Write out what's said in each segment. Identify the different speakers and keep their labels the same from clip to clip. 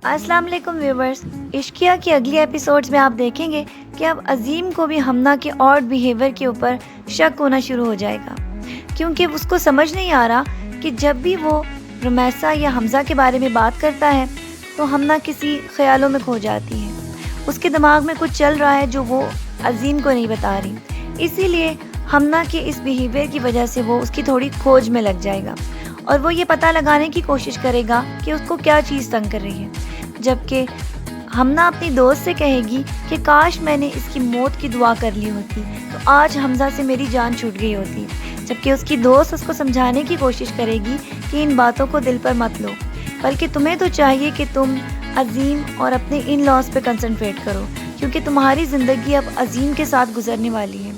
Speaker 1: السلام علیکم ویورز، عشقیہ کی اگلی ایپیسوڈز میں آپ دیکھیں گے کہ اب عظیم کو بھی ہمنا کے آڈ بیہیویئر کے اوپر شک ہونا شروع ہو جائے گا، کیونکہ اس کو سمجھ نہیں آ رہا کہ جب بھی وہ رمیسا یا حمزہ کے بارے میں بات کرتا ہے تو ہمنا کسی خیالوں میں کھو جاتی ہے۔ اس کے دماغ میں کچھ چل رہا ہے جو وہ عظیم کو نہیں بتا رہی، اسی لیے ہمنا کے اس بیہیویئر کی وجہ سے وہ اس کی تھوڑی کھوج میں لگ جائے گا اور وہ یہ پتہ لگانے کی کوشش کرے گا کہ اس کو کیا چیز تنگ کر رہی ہے، جبکہ ہمنا اپنی دوست سے کہے گی کہ کاش میں نے اس کی موت کی دعا کر لی ہوتی تو آج حمزہ سے میری جان چھوٹ گئی ہوتی، جبکہ اس کی دوست اس کو سمجھانے کی کوشش کرے گی کہ ان باتوں کو دل پر مت لو، بلکہ تمہیں تو چاہیے کہ تم عظیم اور اپنے ان لاس پہ کنسنٹریٹ کرو، کیونکہ تمہاری زندگی اب عظیم کے ساتھ گزرنے والی ہے۔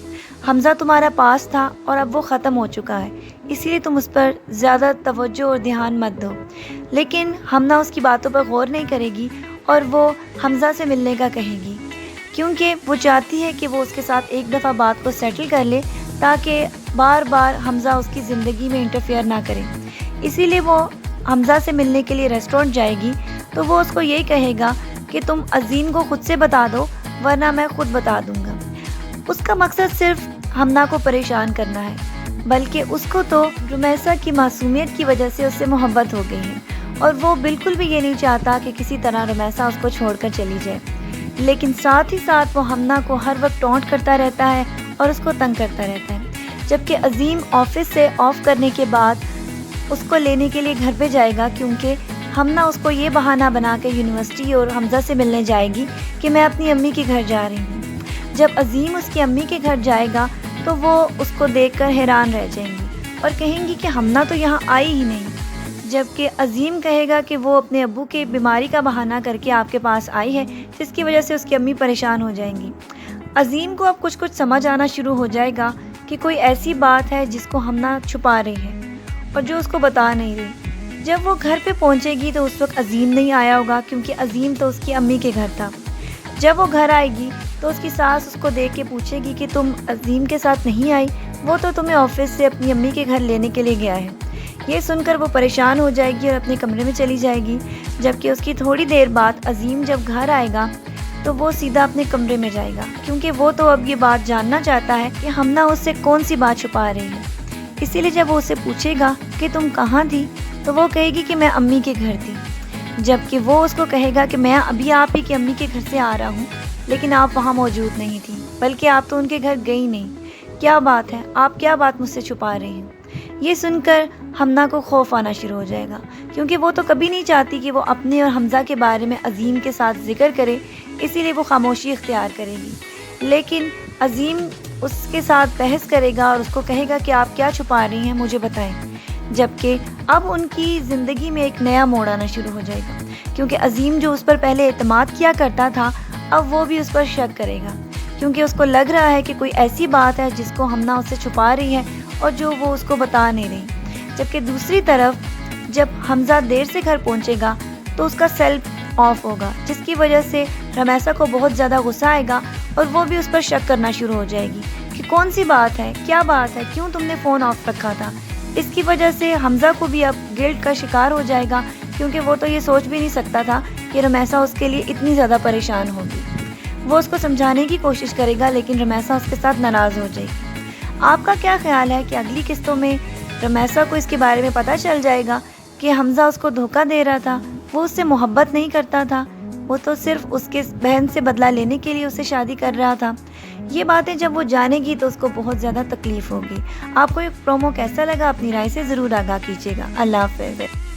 Speaker 1: حمزہ تمہارا پاس تھا اور اب وہ ختم ہو چکا ہے، اسی لیے تم اس پر زیادہ توجہ اور دھیان مت دو۔ لیکن ہمنا اس کی باتوں پر غور نہیں کرے گی اور وہ حمزہ سے ملنے کا کہے گی، کیونکہ وہ چاہتی ہے کہ وہ اس کے ساتھ ایک دفعہ بات کو سیٹل کر لے تاکہ بار بار حمزہ اس کی زندگی میں انٹرفیئر نہ کرے۔ اسی لیے وہ حمزہ سے ملنے کے لیے ریسٹورنٹ جائے گی تو وہ اس کو یہی کہے گا کہ تم عظیم کو خود سے بتا دو ورنہ میں خود بتا دوں گا۔ اس کا مقصد صرف ہمنا کو پریشان کرنا ہے، بلکہ اس کو تو رمیسا کی معصومیت کی وجہ سے اس سے محبت ہو گئی ہے اور وہ بالکل بھی یہ نہیں چاہتا کہ کسی طرح رمیسا اس کو چھوڑ کر چلی جائے، لیکن ساتھ ہی ساتھ وہ ہمنا کو ہر وقت ٹونٹ کرتا رہتا ہے اور اس کو تنگ کرتا رہتا ہے۔ جبکہ عظیم آفس سے آف کرنے کے بعد اس کو لینے کے لیے گھر پہ جائے گا، کیونکہ ہمنا اس کو یہ بہانہ بنا کے یونیورسٹی اور حمزہ سے ملنے جائے گی کہ میں اپنی امی کے گھر جا رہی ہوں۔ جب عظیم اس کی امی کے گھر جائے گا تو وہ اس کو دیکھ کر حیران رہ جائیں گی اور کہیں گی کہ ہمنا تو یہاں آئی ہی نہیں، جبکہ عظیم کہے گا کہ وہ اپنے ابو کے بیماری کا بہانہ کر کے آپ کے پاس آئی ہے، جس کی وجہ سے اس کی امی پریشان ہو جائیں گی۔ عظیم کو اب کچھ سمجھ آنا شروع ہو جائے گا کہ کوئی ایسی بات ہے جس کو ہمنا چھپا رہی ہے اور جو اس کو بتا نہیں رہی۔ جب وہ گھر پہ پہنچے گی تو اس وقت عظیم نہیں آیا ہوگا، کیونکہ عظیم تو اس کی امی کے گھر تھا۔ جب وہ گھر آئے گی تو اس کی ساس اس کو دیکھ کے پوچھے گی کہ تم عظیم کے ساتھ نہیں آئی، وہ تو تمہیں آفس سے اپنی امی کے گھر لینے کے لیے گیا ہے۔ یہ سن کر وہ پریشان ہو جائے گی اور اپنے کمرے میں چلی جائے گی، جبکہ اس کی تھوڑی دیر بعد عظیم جب گھر آئے گا تو وہ سیدھا اپنے کمرے میں جائے گا، کیونکہ وہ تو اب یہ بات جاننا چاہتا ہے کہ ہمنا اس سے کون سی بات چھپا رہی ہے۔ اسی لیے جب وہ اسے پوچھے گا کہ تم کہاں تھی تو وہ کہے گی کہ میں امی کے گھر تھی، جبکہ وہ اس کو کہے گا کہ میں ابھی آپ ہی کی امی کے گھر سے آ رہا ہوں، لیکن آپ وہاں موجود نہیں تھی، بلکہ آپ تو ان کے گھر گئی نہیں۔ کیا بات ہے، آپ کیا بات مجھ سے چھپا رہی ہیں؟ یہ سن کر ہمنا کو خوف آنا شروع ہو جائے گا، کیونکہ وہ تو کبھی نہیں چاہتی کہ وہ اپنے اور حمزہ کے بارے میں عظیم کے ساتھ ذکر کرے، اسی لیے وہ خاموشی اختیار کرے گی۔ لیکن عظیم اس کے ساتھ بحث کرے گا اور اس کو کہے گا کہ آپ کیا چھپا رہی ہیں، مجھے بتائیں، جبکہ اب ان کی زندگی میں ایک نیا موڑ آنا شروع ہو جائے گا، کیونکہ عظیم جو اس پر پہلے اعتماد کیا کرتا تھا اب وہ بھی اس پر شک کرے گا، کیونکہ اس کو لگ رہا ہے کہ کوئی ایسی بات ہے جس کو ہمنا اس سے چھپا رہی ہے اور جو وہ اس کو بتا نہیں رہی۔ جبکہ دوسری طرف جب حمزہ دیر سے گھر پہنچے گا تو اس کا سیل آف ہوگا، جس کی وجہ سے رمیسا کو بہت زیادہ غصہ آئے گا اور وہ بھی اس پر شک کرنا شروع ہو جائے گی کہ کون سی بات ہے، کیا بات ہے، کیوں تم نے فون آف رکھا تھا۔ اس کی وجہ سے حمزہ کو بھی اب گلٹ کا شکار ہو جائے گا، کیونکہ وہ تو یہ سوچ بھی نہیں سکتا تھا کہ رمیسا اس کے لیے اتنی زیادہ پریشان ہوگی۔ وہ اس کو سمجھانے کی کوشش کرے گا، لیکن رمیسا اس کے ساتھ ناراض ہو جائے گی۔ آپ کا کیا خیال ہے کہ اگلی قسطوں میں رمیسا کو اس کے بارے میں پتہ چل جائے گا کہ حمزہ اس کو دھوکہ دے رہا تھا، وہ اس سے محبت نہیں کرتا تھا، وہ تو صرف اس کے بہن سے بدلہ لینے کے لیے اس سے شادی کر رہا تھا؟ یہ باتیں جب وہ جانے گی تو اس کو بہت زیادہ تکلیف ہوگی۔ آپ کو یہ پرومو کیسا لگا؟ اپنی رائے سے ضرور آگاہ کیجیے گا۔ اللہ حافظ۔